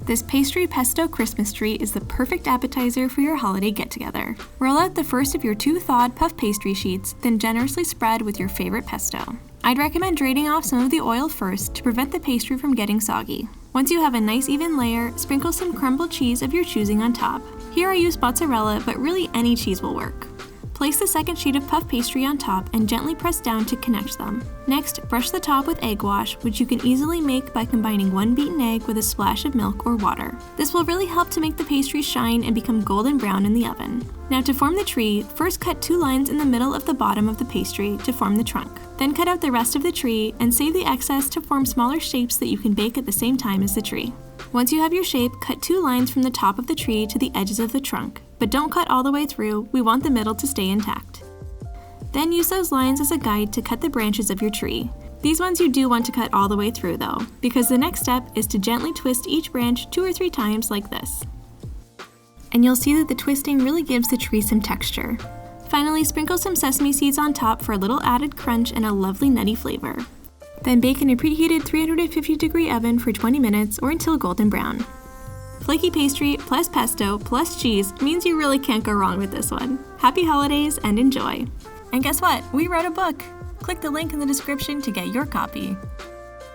This Pastry Pesto Christmas tree is the perfect appetizer for your holiday get-together. Roll out the first of your 2 thawed puff pastry sheets, then generously spread with your favorite pesto. I'd recommend draining off some of the oil first to prevent the pastry from getting soggy. Once you have a nice even layer, sprinkle some crumbled cheese of your choosing on top. Here I use mozzarella, but really any cheese will work. Place the second sheet of puff pastry on top and gently press down to connect them. Next, brush the top with egg wash, which you can easily make by combining 1 beaten egg with a splash of milk or water. This will really help to make the pastry shine and become golden brown in the oven. Now to form the tree, first cut 2 lines in the middle of the bottom of the pastry to form the trunk. Then cut out the rest of the tree and save the excess to form smaller shapes that you can bake at the same time as the tree. Once you have your shape, cut 2 lines from the top of the tree to the edges of the trunk. But don't cut all the way through, we want the middle to stay intact. Then use those lines as a guide to cut the branches of your tree. These ones you do want to cut all the way through though, because the next step is to gently twist each branch 2 or 3 times like this. And you'll see that the twisting really gives the tree some texture. Finally, sprinkle some sesame seeds on top for a little added crunch and a lovely nutty flavor. Then bake in a preheated 350-degree oven for 20 minutes or until golden brown. Flaky pastry plus pesto plus cheese means you really can't go wrong with this one. Happy holidays and enjoy! And guess what? We wrote a book! Click the link in the description to get your copy.